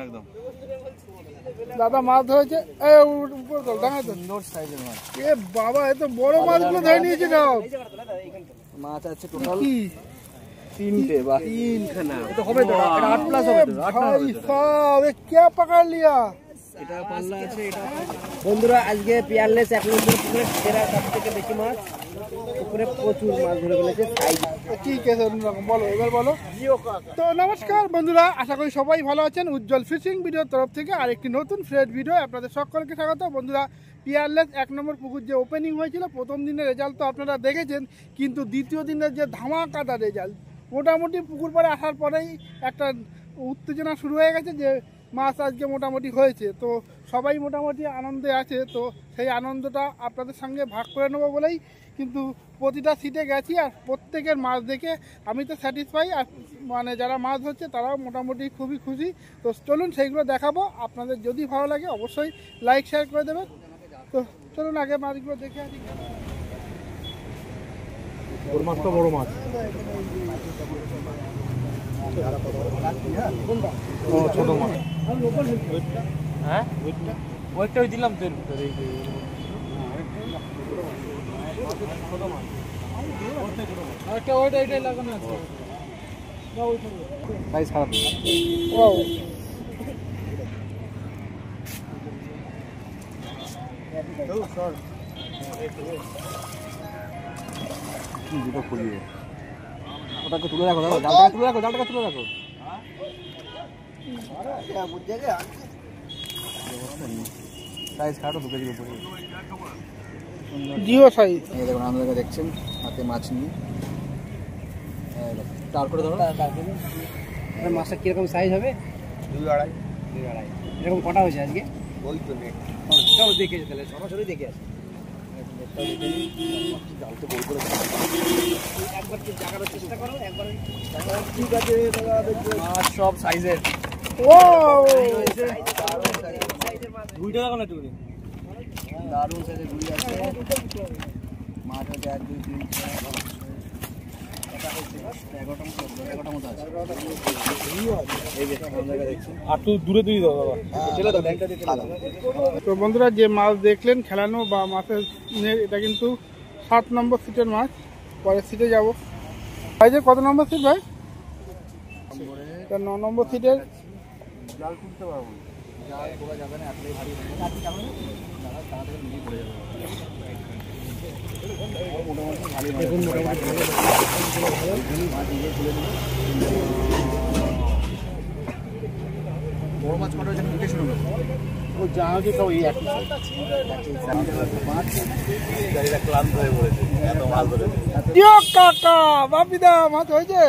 একদম দাদা মাছ ধরেছে উপর তল ডাঙা তো সুন্দর সাইজের মাছ। এ বাবা এত বড় মাছগুলো ধরে নিয়েছে না মাছ আছে টোটাল কি 3টে বা 3খানা। এটা হবে তো 8 প্লাস হবে তো 8 ভাই সাব এ কে পকড় লিয়া। এটা পাল্লা আছে। এটা বন্ধুরা আজকে পিয়ারলেস 1 নম্বর পুকুরে সেরা সবথেকে বেশি মাছ পুকুরে প্রচুর মাছ ধরে ফেলেছে সাইজ ঠিক আছে অন্যরকম বলো এবার বলো। তো নমস্কার বন্ধুরা, আশা করি সবাই ভালো আছেন। উজ্জ্বল ফিশিং ভিডিওর তরফ থেকে আরেকটি নতুন ফ্রেশ ভিডিও আপনাদের সকলকে স্বাগত। বন্ধুরা পিয়ারলেস 1 নম্বর পুকুর যে ওপেনিং হয়েছিল প্রথম দিনের রেজাল্ট তো আপনারা দেখেছেন, কিন্তু দ্বিতীয় দিনের যে ধামাকাদার রেজাল্ট, মোটামুটি পুকুর পাড়ে আসার পরেই একটা উত্তেজনা শুরু হয়ে গেছে যে মাছ আজকে মোটামুটি হয়েছে। তো সবাই মোটামুটি আনন্দে আছে, তো সেই আনন্দটা আপনাদের সঙ্গে ভাগ করে নেবো বলেই কিন্তু প্রতিটা সিটে গেছি। আর প্রত্যেকের মাছ দেখে আমি তো স্যাটিসফাই, আর মানে যারা মাছ ধরছে তারাও মোটামুটি খুবই খুশি। তো চলুন সেইগুলো দেখাবো। আপনাদের যদি ভালো লাগে অবশ্যই লাইক শেয়ার করে দেবেন। তো চলুন আগে মাছগুলো দেখে আসি। ওর মাছটা বড় মাছ। ছোট মাছ। হ্যাঁ ওইটা ওই দিলাম তোর ভিতরে। একটা ওইটা এটাই লাগানো আছে। সাইজ খারাপ। ওয়াও দুটো খুলিয়ে ওটাকে তুলে রাখো, জালটাকে তুলে রাখো, জালটাকে তুলে রাখো। সাইজ খাটো দুটো দিকে পড়ে জিও সাইজ। এই দেখুন আপনারা দেখছেন হাতে মাছ নিয়ে চার করে ধরো। মাছটা কিরকম সাইজ হবে? 2.5 এরকম কটা হয়েছে আজকে? ওই তো নেট চলো দেখে তাহলে সরাসরি দেখে আসি। জালটা বল করে একবার কি জাগানোর চেষ্টা করো একবার। ঠিক আছে দাদা দেখুন মাছ সব সাইজের। ওয়াও দুইটা লাগানো একটু দারুণ সাইজের রুই আছে। মাছ আছে 1 2 3 11টা মতো আছে। এই যে আপনারা দেখছেন আর একটু দূরে দূরে দাও বাবা, চলে দাও ব্যাংকটা দিয়ে চলে দাও। তো বন্ধুরা যে মাছ দেখলেন খেলানো বা মাছের এটা কিন্তু 7 নম্বর সিটের মাছ। পরের সিটে যাব। ভাই যে কত নম্বর সিট ভাই? এটা 9 নম্বর সিটের। জাল তুলতে পারবো না, জাল তোলা যাবে না, এতটাই ভারী হবে। কাটি যাবে না, জাল তাড়াতাড়ি নিয়ে পড়ে যাবে। মোটামুটি ভালো দেখুন, মোটামুটি মাছ দিয়ে তুলে দিল। বড় মাছ কটা হয়েছে মুখে শুরু করবো। ও জাহাজে তো ওই একই মাছ গাড়িটা ক্লান্ত হয়ে পড়েছে, এত মাছ ধরেছে। কাকা বাপিদা মাছ হয়েছে?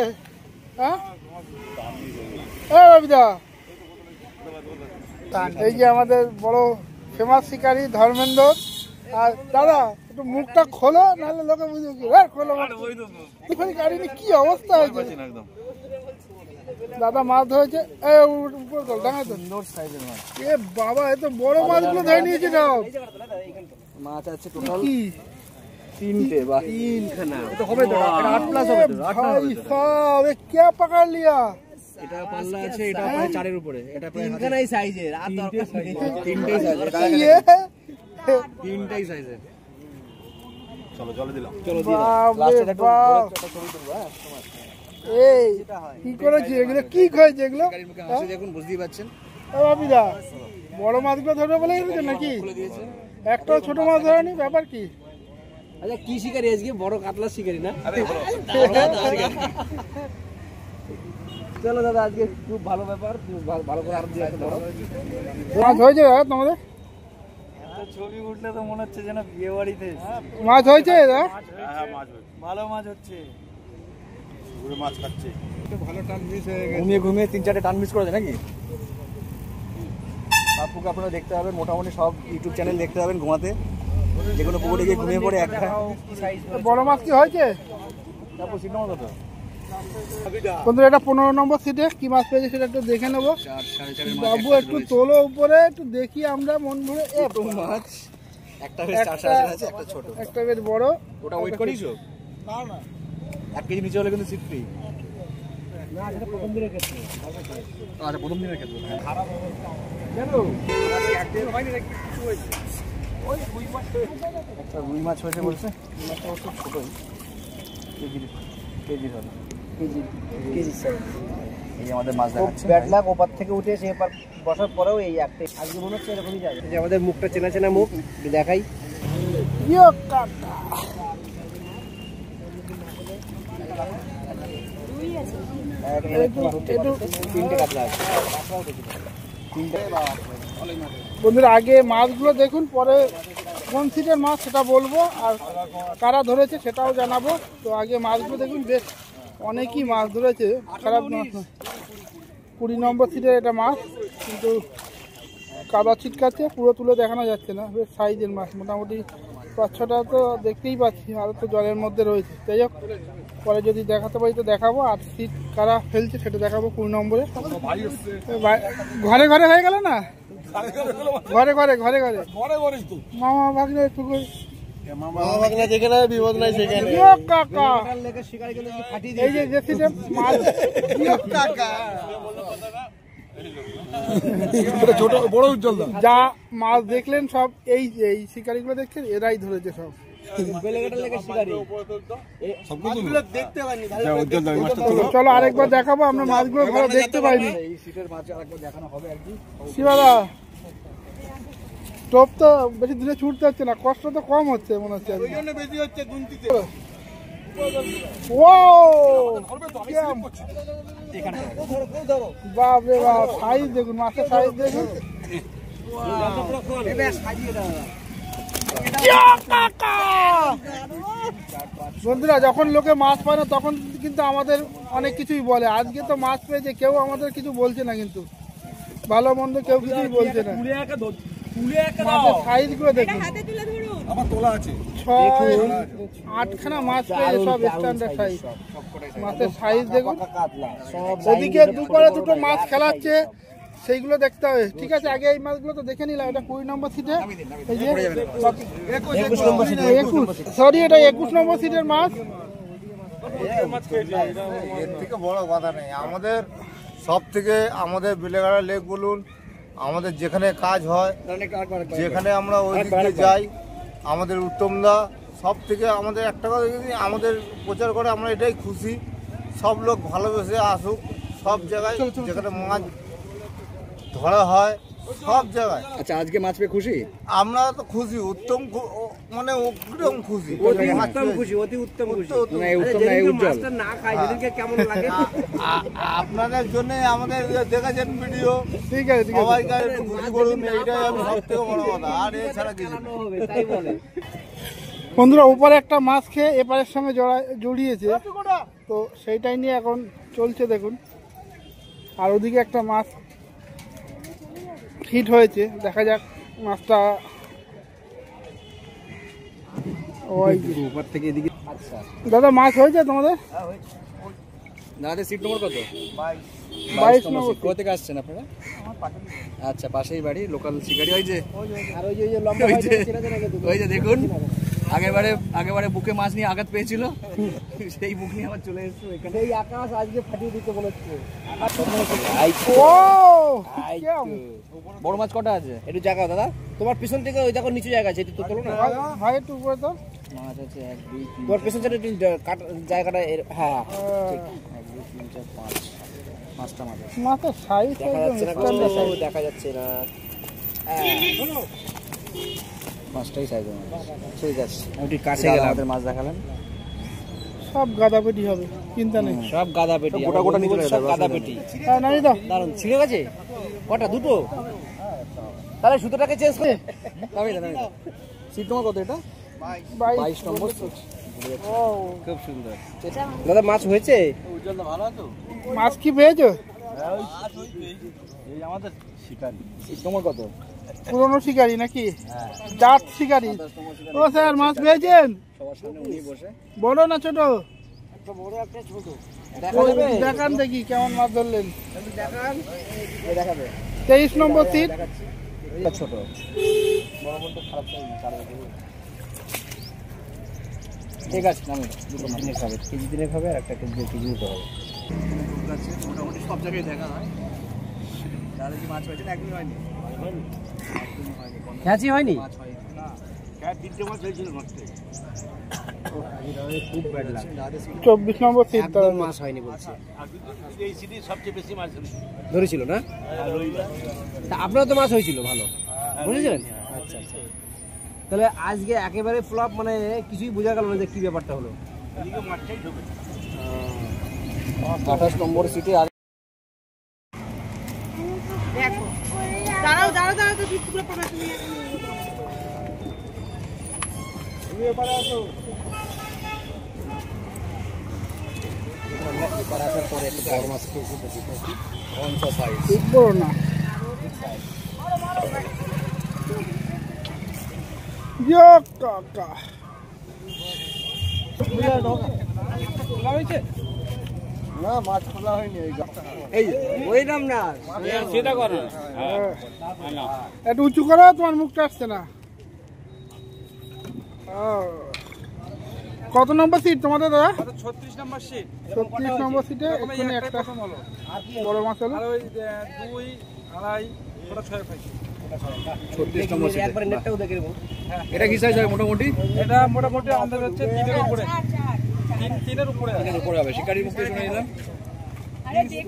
হ্যাঁ বাপিদা, এই যে আমাদের বড় ফেমাস শিকারী ধর্মেন্দ্র। আর দাদা একটু মুখটা খোলো, নাহলে লোকে বুঝবে কি খোলো। গাড়ি নিয়ে কি অবস্থা হয়েছে। দাদা মাছ ধরেছে উপর তল ডাঙা তো সুন্দর সাইজের মাছ। এ বাবা এত বড় মাছগুলো ধরে নিয়েছে না। মাছ আছে টোটাল কি 3টে বা 3খানা। এটা হবে তো 8 প্লাস হবে তো 8 ভাই সাব এ কে পকড় লিয়া। এটা পাল্লা আছে। এটা প্রায় 4 এর উপরে। এটা প্রায় তিনখানাই সাইজের আর দরকার নেই। 3টেই সাইজের। ইয়ে 3টেই সাইজের। চলো জলে দিলাম। চলো দিয়ে দাও। লাস্টে একটা ছবি তুলবো। হ্যাঁ তোমার এই কি করেছে এগুলো, কি হয়েছে এগুলো? গাড়ির মুখে হাসি দেখুন, বুঝতেই পারছেন। বাপিদা বড় মাছগুলো ধরবে বলে গেছে নাকি? খুলে দিয়েছে। একটাও ছোট মাছ ধরেনি, ব্যাপার কি? আচ্ছা কি শিকারি আজকে? বড় কাতলা শিকারি না? চলো দাদা আজকে খুব ভালো ব্যাপার, ভালো করে আর দিয়ে ধরো। মাছ হয়েছে দাদা তোমাদের? ছবি উঠলে তো মনে হচ্ছে যেন বিয়ে বাড়িতে মাছ হয়েছে দাদা? ভালো মাছ হচ্ছে। মাছ খাচ্ছে ভালো টান মিস হয়ে গেছে। ঘুমিয়ে ঘুমিয়ে 3-4টে টান মিস করেছে নাকি? আপুকে আপনারা দেখতে পাবেন, মোটামুটি সব ইউটিউব চ্যানেল দেখতে পাবেন ঘুমাতে, যে কোনো পুকুরে গিয়ে ঘুমিয়ে পড়ে একটা বড় মাছ কি হয়েছে? তারপর সিনেমা তো বন্ধুরা এটা 15 নম্বর সিটে কি মাছ পেয়েছে সেটা একটু দেখে নেবো। 4-4.5 বাবু একটু তোলো উপরে, একটু দেখি আমরা মন ভরে। মাছ একটা বেশ 4-4.5 আছে, একটা ছোট, একটা বেশ বড়। ওটা ওয়েট করিস? না না 1 কেজি নিচে হলে কিন্তু সিট ফ্রি। না এটা প্রথম দিনের ক্ষেত্রে। আচ্ছা প্রথম দিনের ক্ষেত্রে জানো একটা রুই মাছ হয়েছে বলছে। রুই মাছটা অবশ্য ছোটোই, কেজির হবে, কেজি সাইজ। এই আমাদের মাছ দেখাচ্ছে। ব্যাড লাক ওপার থেকে উঠে এসে এপার বসার পরেও এই একটাই আজকে মনে হচ্ছে এরকমই যাবে। যে আমাদের মুখটা চেনা চেনা মুখ দেখাই। ইয়ো কাকা তিনটে কাতলা আছে। বন্ধুরা আগে মাছগুলো দেখুন, পরে কোন সিটের মাছ সেটা বলবো, আর কারা ধরেছে সেটাও জানাবো। তো আগে মাছগুলো দেখুন, বেশ অনেকই মাছ ধরেছে, খারাপ মাছ নয়। 20 নম্বর সিটের এটা মাছ, কিন্তু কাদা ছিটকাচ্ছে, পুরো তুলে দেখানো যাচ্ছে না। বেশ সাইজের মাছ, মোটামুটি 5-6টা তো দেখতেই পাচ্ছি, আরও তো জলের মধ্যে রয়েছে। যাই হোক, পরে যদি দেখাতে পারি তো দেখাবো। আর সিট কারা ফেলছে সেটা দেখাবো 20 নম্বরে। ঘরে ঘরে হয়ে গেল না, ঘরে ঘরে ঘরে ঘরে মামা ভাগলে একটু কাকা এই যে সিটে মাছ ছোট বড় উজ্জ্বল যা মাছ দেখলেন সব এই শিকারিগুলো দেখছেন, এরাই ধরেছে সব। চলো আরেকবার দেখাবো, আমরা মাছগুলো ভালো দেখতে পাইনি। শিবাদা টোপ তো বেশি দূরে ছুটতে হচ্ছে না, কষ্ট তো কম হচ্ছে মনে হচ্ছে। বাপ রে বাপ, সাইজ দেখুন, মাছের সাইজ দেখুন। বন্ধুরা যখন লোকে মাছ পায় না তখন কিন্তু আমাদের অনেক কিছুই বলে। আজকে তো মাছ পেয়েছে, কেউ আমাদের কিছু বলছে না, কিন্তু ভালো মন্দ কেউ কিছুই বলছে না। মাছের সাইজ গুলো দেখুন, 6-8খানা মাছ পেয়ে সব স্ট্যান্ডার্ড সাইজ। মাছের সাইজ দেখুন। ওদিকে দুপারে দুটো মাছ খেলাচ্ছে, সেইগুলো দেখতে হবে। ঠিক আছে, আগে এই মাছগুলো তো দেখে নিলাম। এটা 20 নম্বর সিটে, এই যে 21 সরি এটা 21 নম্বর সিটের মাছ। এর থেকে বড় কথা নেই আমাদের, সব থেকে আমাদের বেলেঘাটা লেক বলুন, আমাদের যেখানে কাজ হয়, যেখানে আমরা ওই দিকে যাই, আমাদের উত্তমদা সব থেকে আমাদের একটা কথা যদি আমাদের প্রচার করে, আমরা এটাই খুশি। সব লোক ভালোবেসে আসুক সব জায়গায়, যেখানে মাছ ধরা হয় সব জায়গায়। আচ্ছা আজকে মাছ পেয়ে খুশি? আমরা তো খুশি, উত্তম মানে একদম খুশি, অতি উত্তম খুশি। না খাই যেদিনকে কেমন লাগে। আপনাদের জন্য আমাদের দেখেছেন ভিডিও, ঠিক আছে, ঠিক আছে। সবাইকে খুশি করুন, এইটাই আমি সব থেকে বড় কথা। আর এছাড়া কিছু তাই বলে। বন্ধুরা উপরে একটা মাছ খেয়ে এপারের সঙ্গে জড়িয়েছে, তো সেইটাই নিয়ে এখন চলছে দেখুন। আর ওদিকে একটা মাছ হিট হয়েছে, দেখা যাক মাছটা। ওই উপর থেকে এদিকে। আচ্ছা দাদা মাছ হয়েছে তোমাদের? দাদা সিট নম্বর কত? 22 নম্বর। কোথা থেকে আসছেন আপনারা? আচ্ছা পাশেই বাড়ি, লোকাল শিকারি। ওই যে আর ওই যে লম্বা ওই যে দেখুন, আগেবারে বুকে মাছ নিয়ে আঘাত পেয়েছিল, সেই বুক নিয়ে আবার চলে এসেছে এখানে। এই আকাশ আজকে ফাটিয়ে দিতে বলেছে। ও বড় মাছ কটা আছে? একটু জায়গা দাদা, তোমার পিছন থেকে ওই দেখো নিচু জায়গা আছে, একটু তোলো না ভাই একটু উপরে তো মাছ আছে 1 2 3 তোমার পিছন থেকে একটু জায়গাটা। হ্যাঁ 1 2 3 4 5 5টা মাছ আছে। মাছের সাইজ দেখা যাচ্ছে না, দেখা যাচ্ছে না। 5টাই সাইজ আছে। ঠিক আছে, একটু কাছে গেলাম। আমাদের মাছ দেখালেন, সব গাদা পেটি হবে, চিন্তা নেই। সব গাদা পেটি, গোটা গোটা নিচে সব গাদা পেটি। হ্যাঁ নামি দাও। দারুন ছিঁড়ে গেছে কটা? দুটো। তাহলে সুতোটাকে চেঞ্জ করে নামি দাও। সিট নম্বর কত এটা? 22 নম্বর। ও খুব সুন্দর। দাদা মাছ হয়েছে? মাছ কি পেয়েছো? এই আমাদের শিকারি। সিট নম্বর কত? পুরনো শিকারি নাকি? জাত শিকারি। ও স্যার মাছ পেয়েছেন? সবার সামনে উনি বসে। বড় না ছোট? একটা বড় একটা ছোট। দেখান দেখি কেমন মাছ ধরলেন। দেখান, দেখাবে। 23 নম্বর সিট। এটা ছোট, বড় বলতে খারাপ চাই না, কারণ ঠিক আছে নামি। দুটো মাছ খাবে, কেজি দিনে খাবে আর একটা কেজি দিতে হবে। মোটামুটি সব জায়গায় দেখা হয়। তাহলে কি মাছ হয়েছে না? একদিন হয়নি, ক্যাচই হয়নি। মাছ হয়নি না, তিনটে মাছ হয়েছিল মাছতে। খুব ব্যাড লাগ। 24 নম্বর সিট একদম মাছ হয়নি বলছে। এই সিটি সবচেয়ে বেশি মাছ ধরেছিল না? তা আপনারও তো মাছ হয়েছিল ভালো, বুঝেছিলেন? আচ্ছা আচ্ছা। তাহলে আজকে একেবারে ফ্লপ, মানে কিছুই বোঝা গেল না যে কি ব্যাপারটা হলো। 28 নম্বর সিটে আর দেখো দাঁড়াও দাঁড়াও দাঁড়াও তো বিটগুলো পড়া তুমি বড় না ইয়ো কাকা না মাছ খোলা হয়নি এই ওই নাম না সেটা করো। একটু উঁচু করো, তোমার মুখটা আসছে না। কত নম্বর সিট তোমাদের দাদা? 36 নম্বর সিট। 36 নম্বর সিটে এখানে একটা বড় মাছ হলো। আর ওই 2 2.5 ওটা 6 পাইছি। 36 নম্বর সিটে। একবার নেটটাও দেখে নেব। এটা কি সাইজ হয় মোটামুটি? এটা মোটামুটি আন্দাজ হচ্ছে 3 এর উপরে। 3 এর উপরে। 3 এর উপরে হবে। শিকারির মুখে শুনে নিলাম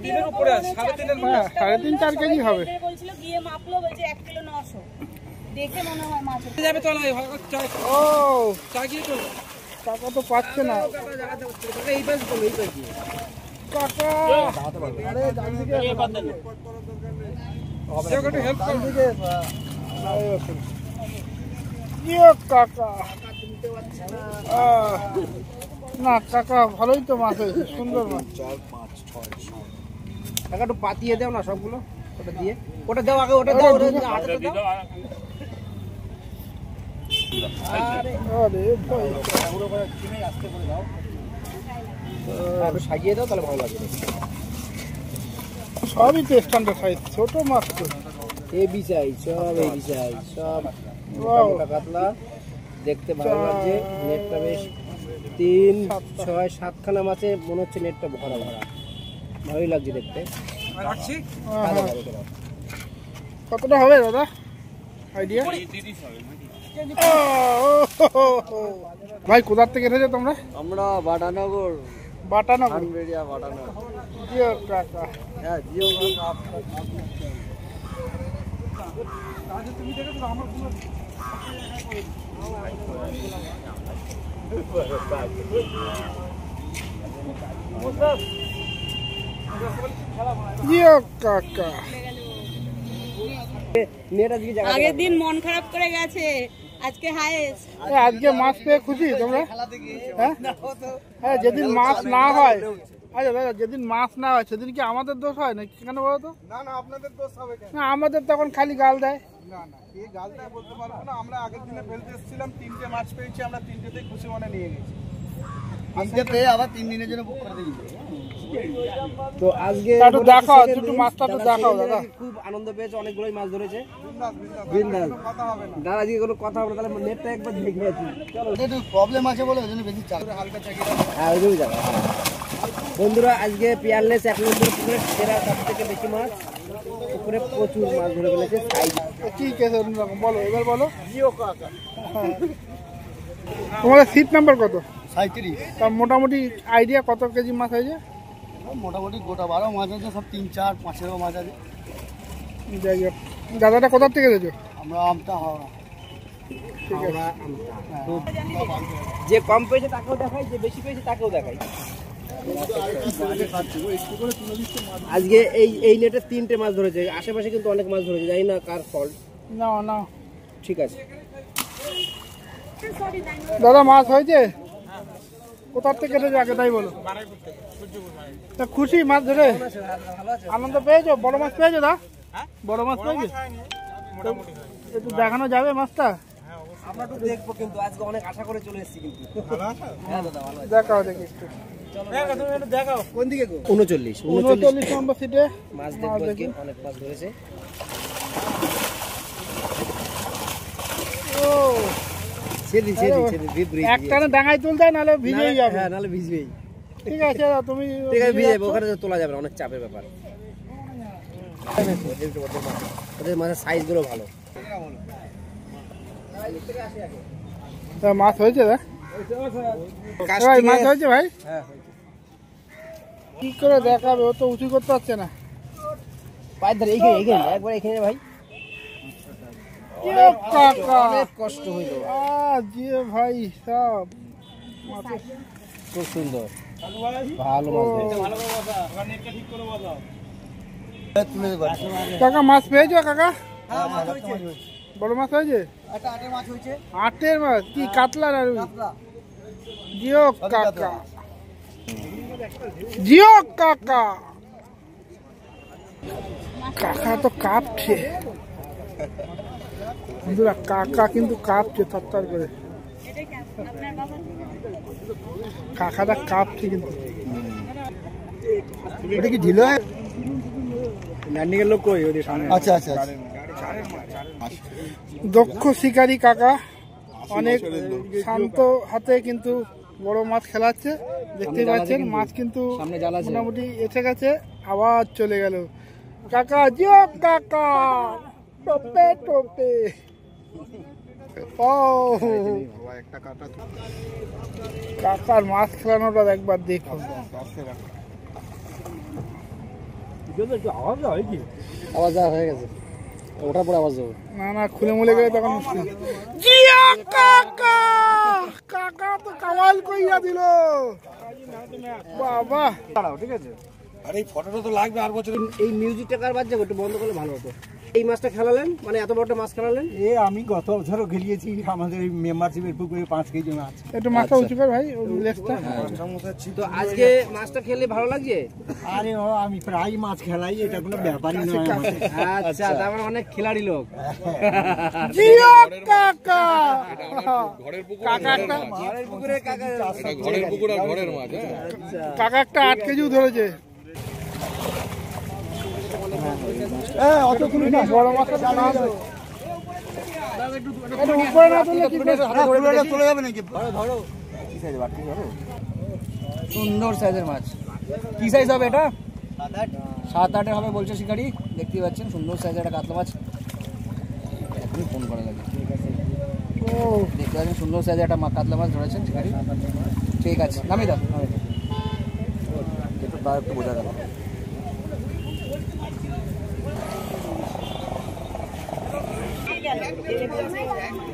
3 এর উপরে আছে, 3.5 এর হ্যাঁ 3.5-4 কেজি হবে। বলছিল গিয়ে মাপলো, বলছে 1 কিলো 900 দেখে মনে হয় মাছ হচ্ছে। যাবে তো না, ও চাগিয়ে তো কাকা তো পাচ্ছে না এই পাশ তো এই পাশ কাকা। আরে ডান দিকে একটু হেল্প করো। ইয়ো কাকা না কাকা ভালোই তো মাছ হয়েছে, সুন্দর মাছ। 4 5 6 টাকা একটু পাতিয়ে দাও না সবগুলো, ওটা দিয়ে ওটা দাও আগে, ওটা দাও, ওটা হাতে দাও। আরে ভাই একটু সাজিয়ে দাও তাহলে ভালো লাগবে। সবই তো স্ট্যান্ডার্ড সাইজ, ছোট মাছ তো। এবি সাইজ, সব এবি সাইজ, সব Wow. মোটা কাতলা, দেখতে ভালো লাগছে। নেটটা বেশ 3 6 7 খানা মাছে মনে হচ্ছে নেটটা ভরা ভরা, ভালোই লাগছে দেখতে। রাখছি। ভালো ভালো করে। কতটা হবে দাদা আইডিয়া? ভাই কোথার থেকে এসেছো তোমরা? আমরা বাটানগর, বাটানগর। বেরিয়া বাটানগর। জিও কাকা হ্যাঁ জিও জিও কাকা। নেট আজকে জায়গা আগের দিন মন খারাপ করে গেছে, আজকে হাইস্ট। আজকে মাছ পেয়ে খুশি তোমরা? হ্যাঁ হ্যাঁ, যেদিন মাছ না হয়, আচ্ছা দাদা যেদিন মাছ না হয় সেদিন কি আমাদের দোষ হয় না? কেন বলো তো? না না, আপনাদের দোষ হবে কেন? না আমাদের তখন খালি গাল দেয়। না না, এই গালটা বলতে পারবো না। আমরা আগের দিনে ফেলতে এসেছিলাম, 3টে মাছ পেয়েছি, আমরা 3টেতেই খুশি মনে নিয়ে গেছি। 3টেতে আবার 3 দিনের জন্য বুক করে দিয়েছি। তো আজকে একটু দেখাও, দুটো মাছটা তো দেখাও দাদা। খুব আনন্দ পেয়েছে, অনেকগুলোই মাছ ধরেছে। বিন্দাস বিন্দাস, বিন্দাস। কথা হবে না। দাদা আজকে কোনো কথা হবে না, তাহলে নেটটা একবার দেখে আছি। চলো একটু প্রবলেম আছে বলে ওই জন্য বেশি চাপ। হালকা চাকিয়ে হ্যাঁ ওই যাবে। বন্ধুরা আজকে পিয়ারলেস 1 নম্বর পুকুরে সেরা, সব থেকে বেশি মাছ পুকুরে প্রচুর মাছ ধরে ফেলেছে। সাইজ কি কেস অন্যরকম বলো, এবার বলো। তোমাদের সিট নাম্বার কত? 37। তা মোটামুটি আইডিয়া কত কেজি মাছ হয়েছে? মোটামুটি গোটা 12 মাছ আছে, সব 3 4 5 মাছ আছে। যাই হোক, দাদাটা কোথার থেকে এসেছো? আমরা আমটা হাওড়া। ঠিক আছে। যে কম পেয়েছে তাকেও দেখাই, যে বেশি পেয়েছে তাকেও দেখাই। আজকে এই নেটে 3টে মাছ ধরেছে, আশেপাশে কিন্তু অনেক মাছ ধরেছে, জানি না কার ফল্ট। না না ঠিক আছে। দাদা মাছ হয়েছে? কোথার থেকে এসেছো আগে তাই বলো। তা খুশি মাছ ধরে? আনন্দ পেয়েছো? বড় মাছ পেয়েছো দা? বড় মাছ পেয়েছো? একটু দেখানো যাবে মাছটা? আমরা একটু দেখবো, কিন্তু আজকে অনেক আশা করে চলে এসেছি কিন্তু। হ্যাঁ দাদা ভালো আছে। দেখাও দেখি একটু। দেখাও কোন দিকে গো? 39 39 নম্বর সিটে মাছ দেখবো আজকে, অনেক মাছ ধরেছে। ও ছেড়ে ছেড়ে ছেড়ে একটানে ডাঙায় তুলতে হয়, নাহলে ভিজেই যাবে। হ্যাঁ নাহলে ভিজবেই। ঠিক আছে তুমি ঠিক আছে ভিজে যাবে, ওখানে তো তোলা যাবে না, অনেক চাপের ব্যাপার। ওদের মাছের সাইজগুলো ভালো। তা মাছ হয়েছে ভাই? মাছ হয়েছে ভাই? কি করে দেখাবে, ও তো উঁচু করতে পারছে না। পায়ের ধারে এইখানে এইখানে একবার এখানে ভাই, অনেক কষ্ট হইল। যে ভাই সব খুব সুন্দর ভালো মাছ। কাকা মাছ পেয়েছো কাকা? বড় মাছ হয়েছে? আটের মাছ কি কাতলা না রুই? জিও কাকা, জিও কাকা, কাকা তো কাঁপছে বন্ধুরা, কাকা কিন্তু কাঁপছে থরথর করে, কাকাটা কাঁপছে কিন্তু। ওটা কি ঢিল হয়? ল্যান্ডিং এর লোক কই ওদের সামনে? আচ্ছা আচ্ছা, দক্ষ শিকারী কাকা, অনেক শান্ত হাতে কিন্তু বড় মাছ খেলাচ্ছে। দেখতে পাচ্ছেন মাছ কিন্তু মোটামুটি এসে গেছে, আবার চলে গেল। কাকা জিও কাকা, টোপে টোপে। ও কাকার মাছ খেলানোটা একবার দেখুন। আওয়াজ হয়ে গেছে, ওঠার পরে আওয়াজ হবে না না, খুলে মুলে গেলে তখন মুশকিল। জিয়া কাকা, কাকা তো কামাল কইরা দিল বাবা। ঠিক আছে, আর এই ফটোটা তো লাগবে আর বছর। এই মিউজিকটা কার বাজছে, একটু বন্ধ করলে ভালো হতো। এই মাছটা খেলালেন, মানে এত বড় মাছ খেলালেন? আমি গত বছরও খেলিয়েছি আমাদের এই মেম্বারশিপের পুকুরে 5 কেজি মাছ। একটু মাছটা উঁচু কর ভাই, লেজটা। তো আজকে মাছটা খেলে ভালো লাগছে? আরে ও আমি প্রায় মাছ খেলাই, এটা কোনো ব্যাপারই নয় আমাদের। আচ্ছা, তার মানে অনেক খিলাড়ি লোক। জিও কাকা, ঘরের পুকুর, কাকা একটা ঘরের পুকুরে কাকা, ঘরের পুকুর আর ঘরের মাছ। কাকা একটা 8 কেজিও ধরেছে। বড় মাছটা না ধরো, একটু উপরে না তুললে কি চলে যাবে নাকি? সুন্দর সাইজের মাছ। কি সাইজ হবে এটা? 7-8 হবে বলছে শিকারি। দেখতে পাচ্ছেন সুন্দর সাইজের একটা কাতলা মাছ। এখনই ফোন করা লাগে। দেখতে পাচ্ছেন সুন্দর সাইজের একটা কাতলা মাছ ধরেছেন শিকারি। ঠিক আছে, নামিয়ে দাও, নামিয়ে দাও। একটু বার একটু বোঝা গেল।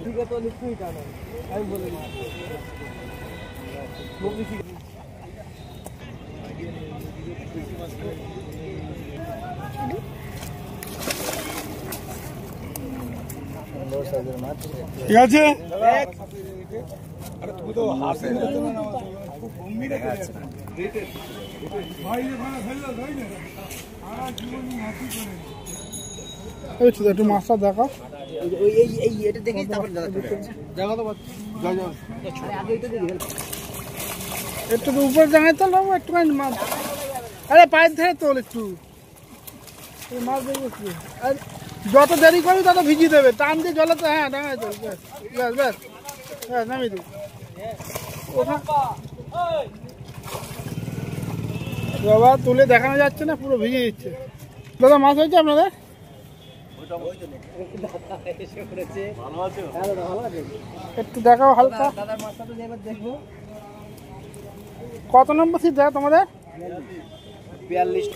ঠিক আছে, একটু মাছটা দেখা। এটা দেখি তারপর একটু তো উপরে জানাই তো একটুখানি মাছ। আরে পায়ের ধারে তোল একটু মাছ দেখবো। যত দেরি করবি তত ভিজিয়ে দেবে, টান দিয়ে জলে তো। হ্যাঁ ডাঙায় তোল, ব্যাস ব্যাস ব্যাস, হ্যাঁ নামিয়ে দেবে। বাবা তুলে দেখানো যাচ্ছে না, পুরো ভিজে দিচ্ছে। দাদা মাছ হয়েছে আপনাদের? একটু দেখাও হালকা। কত নম্বর সিট দেখ তোমাদের? 42।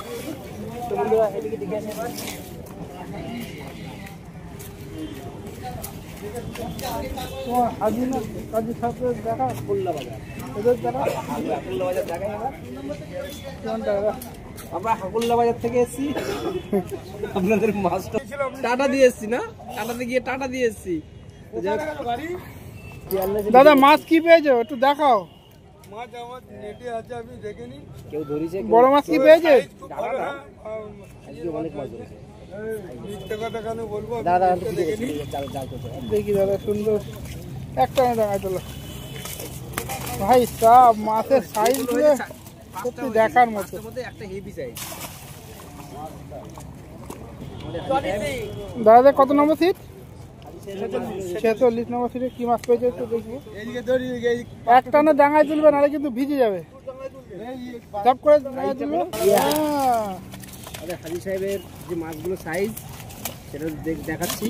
তোমার হাজি না কাজী সাহেবের দেখা, খুলনা বাজার, ওদের দেখা। খুলনা বাজার দেখাই আমরা। কেমন টাকা? আমরা হাকুল্লা বাজার থেকে এসেছি, আপনাদের মাছটা টাটা দিয়ে এসেছি না, টাটাতে গিয়ে টাটা দিয়ে এসেছি। দাদা মাছ কি পেয়েছো একটু দেখাও। মাছ আমার নেটে আছে, আমি দেখিনি। কেউ ধরেছে, বড় মাছ কি পেয়েছে? আজকে অনেক মাছ ধরেছে। মিথ্যে কথা কেন বলবো? দাদা দেখি দাদা সুন্দর একটা দেখায় চলো ভাই, সব মাছের সাইজ গুলো সত্যি দেখার মতো। একটা হেভি সাইজ। দাদা কত নম্বর সিট? 46 নম্বর সিটে কি মাছ পেয়েছে একটু দেখবো। এক টানে ডাঙায় তুলবে, নাহলে কিন্তু ভিজে যাবে। সব করে দিল। হাজি সাহেবের যে মাছগুলো সাইজ সেটা দেখাচ্ছি,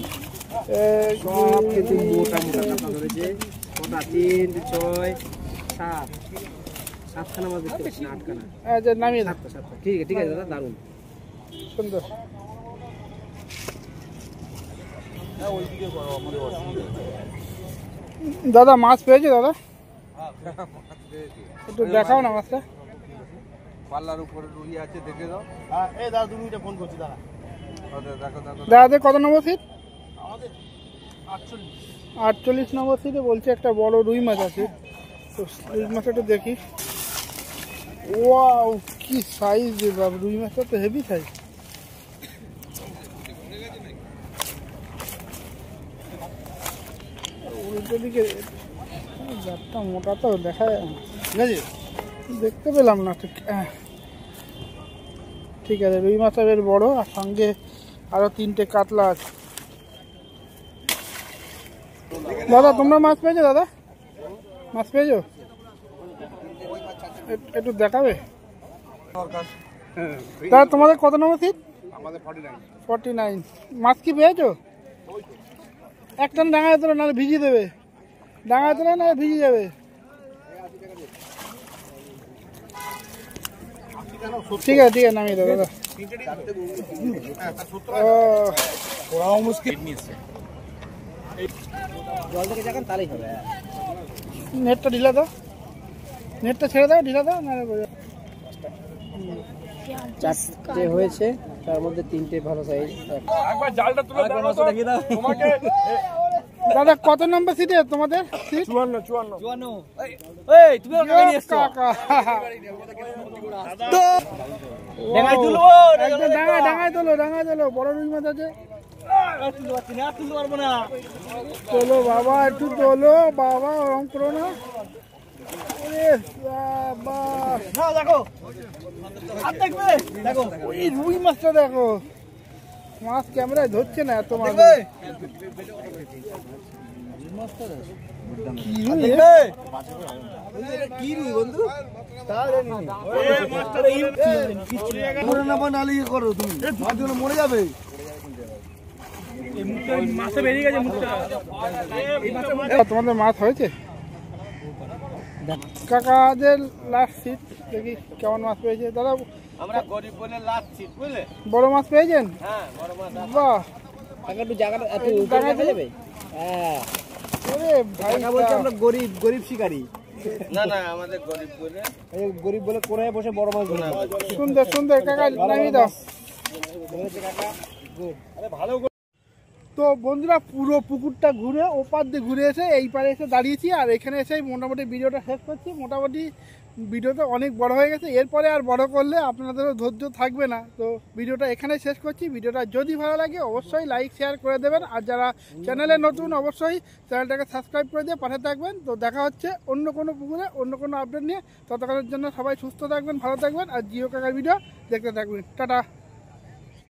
এই সব কিন্তু মোটা মোটা কাতলা ধরেছে। কটা? 3, 6, 7, 7খানা মাছ দেখতে পাচ্ছি না, 8খানা। যে নামিয়ে দাও। 7টা। ঠিক আছে, ঠিক আছে দাদা, দারুণ সুন্দর। দাদা মাছ পেয়েছে দাদা? একটু দেখাও না মাছটা। পাল্লার উপরে রুই আছে, দেখে দাও। এই দাদা 2 মিনিটে ফোন করছি দাদা। দেখো দেখো দাদাদের কত নম্বর সিট? আমাদের 48। 48 নম্বর সিটে বলছে একটা বড় রুই মাছ আছে। তো রুই মাছটা একটু দেখি। ওয়াও, কি সাইজ রে বাবা, রুই মাছটা তো হেভি সাইজ। উল্টো দিকে জাতটা মোটা তো দেখা যায় না। ঠিক আছে? দেখতে পেলাম না ঠিক। ঠিক আছে, রুই মাছটা বেশ বড়, আর সঙ্গে আরো 3টে কাতলা আছে। দাদা তোমরা মাছ পেয়েছো? দাদা মাছ পেয়েছো? একটু দেখাবে দাদা? তোমাদের কত নম্বর সিট? আমাদের 49। 49। মাছ কি পেয়েছো? একটা ডাঙায় তোলো, নাহলে ভিজিয়ে দেবে। ডাঙায় তোলো, নাহলে ভিজে যাবে। ঠিক আছে, ঠিক আছে, নামিয়ে দাও দাদা। জল থেকে যাবেন তাহলেই হবে। নেটটা ঢিলা দাও, নেটটা ছেড়ে দাও, ঢিলা দাও। না 4টে হয়েছে, তার মধ্যে 3টে ভালো সাইজ। একবার জালটা তুলে দাও তো তোমাকে। দাদা কত নম্বর সিটে তোমাদের সিট? 54। এই তুমি কাকা ডাঙায় তুলো, একদম ডাঙায় তোলো, ডাঙায় তোলো। বড় রুই মাছ আছে। তুলতে পারছি না, তুলতে পারবো না। তোলো বাবা, একটু তোলো বাবা, ওরম করো না। ওরে বাবা, দেখো আর দেখবে, দেখো ওই রুই মাছটা দেখো। মাছ ক্যামেরায় ধরছে না, এত মাছ। কি রুই রে? কি রুই বন্ধু? মরে যাবে। তোমাদের মাছ হয়েছে? কাকাদের লাস্ট সিট দেখি কেমন মাছ পেয়েছে দাদা। আমরা গরিব বলে লাস্ট সিট, বুঝলে? বড় মাছ পেয়েছেন? হ্যাঁ, বড় মাছ। বাহ, কাকা একটু জায়গাটা এত উপরে দেখা যাবে? হ্যাঁ, ওরে ভাই, কাকা বলছে আমরা গরিব, গরিব শিকারী। না না, আমাদের গরিব বলে। গরিব বলে কোনায় বসে বড় মাছ ধরে। সুন্দর সুন্দর। কাকা নামিয়ে দাও। তো বন্ধুরা, পুরো পুকুরটা ঘুরে ওপার দিয়ে ঘুরে এসে এই পারে এসে দাঁড়িয়েছি, আর এখানে এসে মোটামুটি ভিডিওটা শেষ করছি। মোটামুটি ভিডিওটা অনেক বড় হয়ে গেছে, এরপরে আর বড় করলে আপনাদেরও ধৈর্য থাকবে না। তো ভিডিওটা এখানে শেষ করছি। ভিডিওটা যদি ভালো লাগে অবশ্যই লাইক শেয়ার করে দেবেন, আর যারা চ্যানেলে নতুন অবশ্যই চ্যানেলটাকে সাবস্ক্রাইব করে দিয়ে পাশে থাকবেন। তো দেখা হচ্ছে অন্য কোনো পুকুরে অন্য কোনো আপডেট নিয়ে। ততক্ষণের জন্য সবাই সুস্থ থাকবেন, ভালো থাকবেন, আর জিও কাকার ভিডিও দেখতে থাকবেন। টাটা।